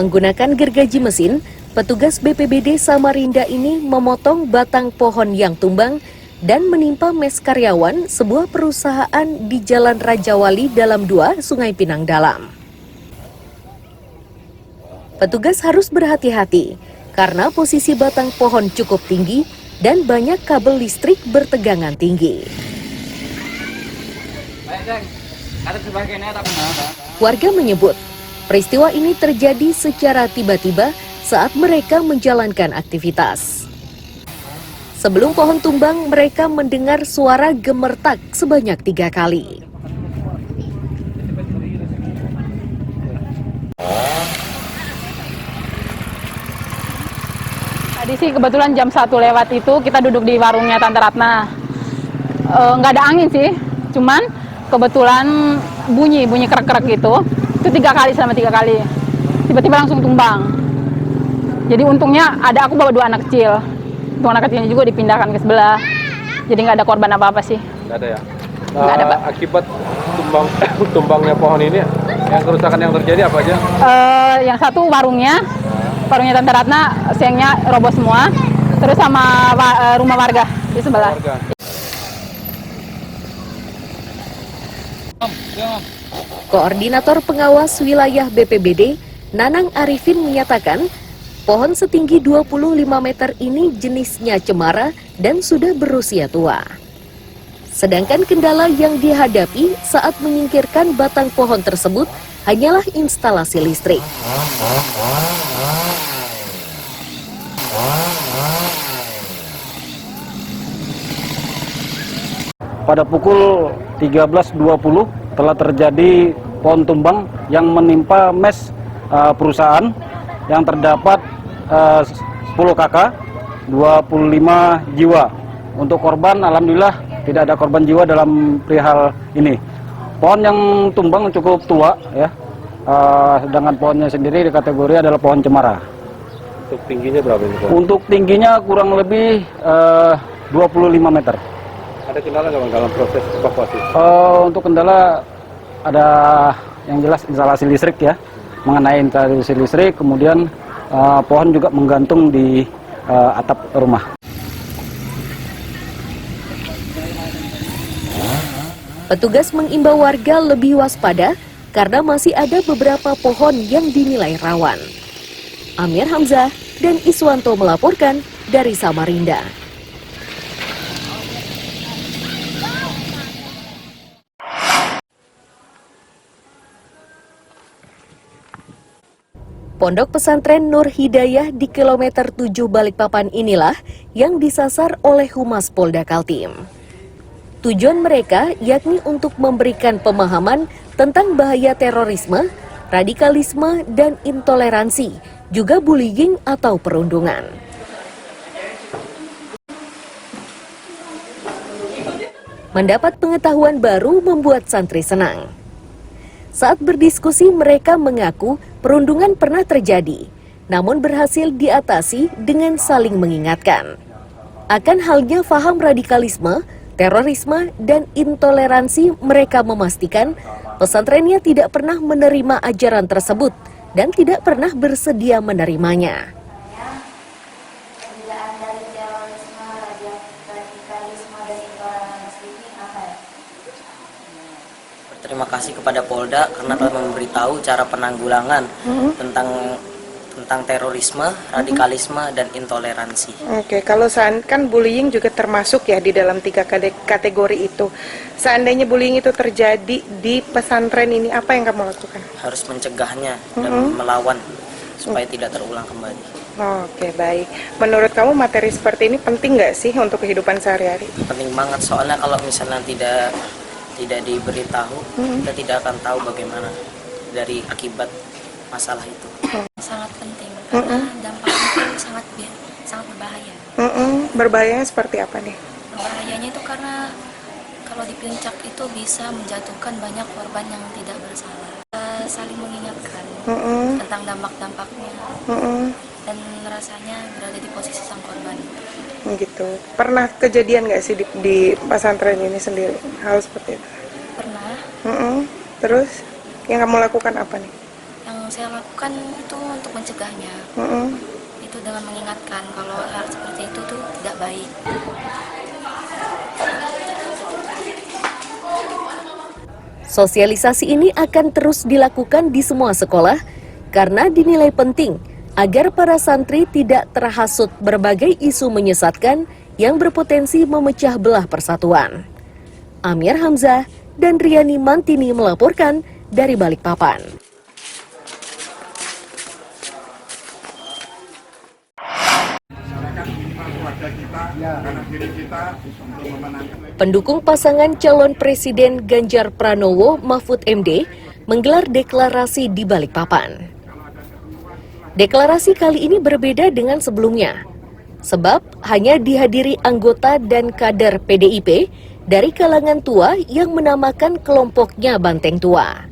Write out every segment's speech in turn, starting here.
Menggunakan gergaji mesin, petugas BPBD Samarinda ini memotong batang pohon yang tumbang dan menimpa mes karyawan sebuah perusahaan di Jalan Rajawali Dalam 2, Sungai Pinang Dalam. Petugas harus berhati-hati karena posisi batang pohon cukup tinggi dan banyak kabel listrik bertegangan tinggi. Warga menyebut peristiwa ini terjadi secara tiba-tiba saat mereka menjalankan aktivitas. Sebelum pohon tumbang, mereka mendengar suara gemertak sebanyak 3 kali. Tadi sih kebetulan jam 1 lewat itu kita duduk di warungnya Tante Ratna. Nggak ada angin sih, cuman kebetulan bunyi krek-krek gitu. Itu 3 kali, selama 3 kali. Tiba-tiba langsung tumbang. Jadi untungnya aku bawa 2 anak kecil. Untuk anak kecilnya juga dipindahkan ke sebelah. Jadi nggak ada korban apa-apa sih. Nggak ada ya? Nggak ada, Pak. Akibat tumbangnya pohon ini, yang kerusakan yang terjadi apa aja? Yang satu warungnya Tante Ratna, siangnya roboh semua. Terus sama rumah warga di sebelah. Koordinator Pengawas Wilayah BPBD, Nanang Arifin menyatakan, pohon setinggi 25 meter ini jenisnya cemara dan sudah berusia tua. Sedangkan kendala yang dihadapi saat menyingkirkan batang pohon tersebut hanyalah instalasi listrik. Pada pukul 13.20 telah terjadi pohon tumbang yang menimpa mes perusahaan yang terdapat 10 kakak, 25 jiwa. Untuk korban, alhamdulillah tidak ada korban jiwa dalam perihal ini. Pohon yang tumbang cukup tua, ya. Sedangkan pohonnya sendiri di kategori adalah pohon cemara. Untuk tingginya berapa ini? Untuk tingginya kurang lebih 25 meter. Ada kendala nggak Bang dalam proses evakuasi? Untuk kendala ada yang jelas instalasi listrik ya, mengenai instalasi listrik, kemudian pohon juga menggantung di atap rumah. Petugas mengimbau warga lebih waspada karena masih ada beberapa pohon yang dinilai rawan. Amir Hamzah dan Iswanto melaporkan dari Samarinda. Pondok pesantren Nur Hidayah di kilometer 7 Balikpapan inilah yang disasar oleh Humas Polda Kaltim. Tujuan mereka yakni untuk memberikan pemahaman tentang bahaya terorisme, radikalisme, dan intoleransi, juga bullying atau perundungan. Mendapat pengetahuan baru membuat santri senang. Saat berdiskusi mereka mengaku perundungan pernah terjadi, namun berhasil diatasi dengan saling mengingatkan. Akan halnya faham radikalisme, terorisme, dan intoleransi, mereka memastikan pesantrennya tidak pernah menerima ajaran tersebut dan tidak pernah bersedia menerimanya. Terima kasih kepada Polda karena telah memberitahu cara penanggulangan tentang terorisme, radikalisme, dan intoleransi. Oke, kalau kan bullying juga termasuk ya di dalam 3 kategori itu. Seandainya bullying itu terjadi di pesantren ini, apa yang kamu lakukan? Harus mencegahnya dan melawan supaya tidak terulang kembali. Oke, baik. Menurut kamu materi seperti ini penting nggak sih untuk kehidupan sehari-hari? Penting banget, soalnya kalau misalnya tidak diberitahu, kita tidak akan tahu bagaimana dari akibat masalah itu. Sangat penting karena dampaknya itu sangat berbahaya. Berbahayanya seperti apa nih? Bahayanya itu karena kalau dipencak itu bisa menjatuhkan banyak korban yang tidak bersalah. Saling mengingatkan tentang dampak-dampaknya dan rasanya berada di posisi sang korban. Gitu. Pernah kejadian nggak sih di pesantren ini sendiri hal seperti itu? Pernah. Terus yang kamu lakukan apa nih? Yang saya lakukan itu untuk mencegahnya. Itu dengan mengingatkan kalau hal seperti itu tuh tidak baik. Sosialisasi ini akan terus dilakukan di semua sekolah karena dinilai penting agar para santri tidak terhasut berbagai isu menyesatkan yang berpotensi memecah belah persatuan. Amir Hamzah dan Riani Mantini melaporkan dari Balikpapan. Pendukung pasangan calon Presiden Ganjar Pranowo Mahfud MD menggelar deklarasi di Balikpapan. Deklarasi kali ini berbeda dengan sebelumnya, sebab hanya dihadiri anggota dan kader PDIP dari kalangan tua yang menamakan kelompoknya Banteng Tua.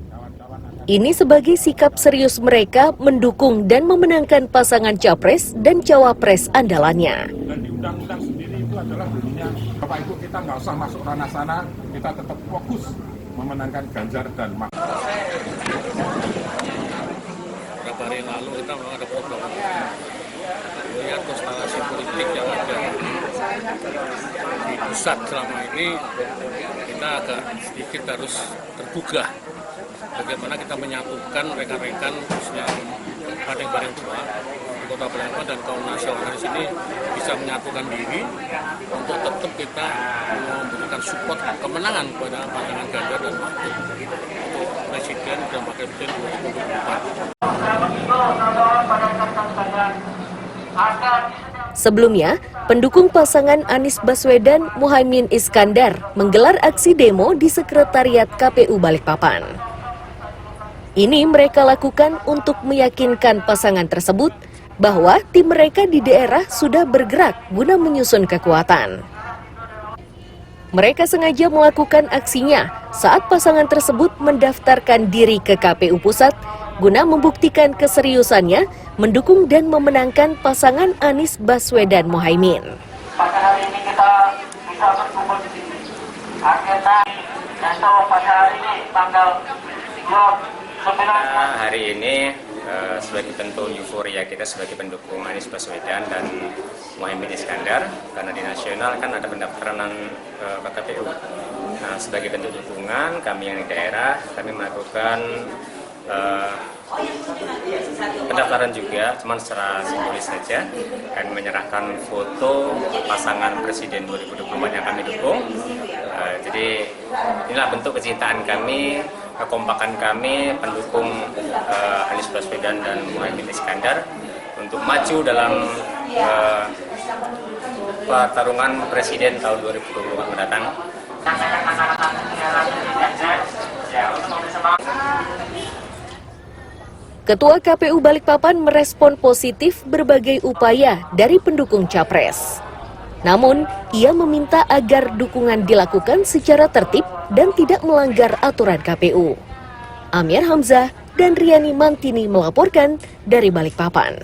Ini sebagai sikap serius mereka mendukung dan memenangkan pasangan capres dan cawapres andalannya. Dan di undang-undang sendiri itu adalah bunyinya, Bapak Ibu kita nggak usah masuk ranah sana, kita tetap fokus memenangkan Ganjar dan Mahfud. Beberapa hari lalu kita memang ada program melihat konstelasi politik yang ada di pusat selama ini, kita agak sedikit harus tergugah bagaimana kita menyatukan rekan-rekan khususnya Banteng Tua di Kota Balikpapan dan kaum nasionalis ini bisa menyatukan diri untuk tetap kita memberikan support kemenangan kepada pasangan Ganjar dan Mahfud untuk Presiden dan Wakil Presiden 2024. Sebelumnya, pendukung pasangan Anies Baswedan Muhaimin Iskandar menggelar aksi demo di Sekretariat KPU Balikpapan. Ini mereka lakukan untuk meyakinkan pasangan tersebut bahwa tim mereka di daerah sudah bergerak guna menyusun kekuatan. Mereka sengaja melakukan aksinya saat pasangan tersebut mendaftarkan diri ke KPU Pusat guna membuktikan keseriusannya mendukung dan memenangkan pasangan Anies Baswedan Muhaimin. Pada hari ini kita bisa berkumpul di sini. Akhirnya, pada hari ini tanggal 29. Hari ini sebagai bentuk euforia kita sebagai pendukung Anies Baswedan dan Muhaimin Iskandar, karena di nasional kan ada pendaftaran ke KPU. Nah, sebagai bentuk dukungan kami yang di daerah, kami melakukan pendaftaran juga, cuman secara simbolis saja. Kami menyerahkan foto pasangan Presiden 2024 yang kami dukung. Jadi inilah bentuk kecintaan kami, kekompakan kami pendukung Anies Baswedan dan Muhaimin Iskandar untuk maju dalam pertarungan Presiden tahun 2024 mendatang. Ketua KPU Balikpapan merespon positif berbagai upaya dari pendukung capres. Namun, ia meminta agar dukungan dilakukan secara tertib dan tidak melanggar aturan KPU. Amir Hamzah dan Riani Mantini melaporkan dari Balikpapan.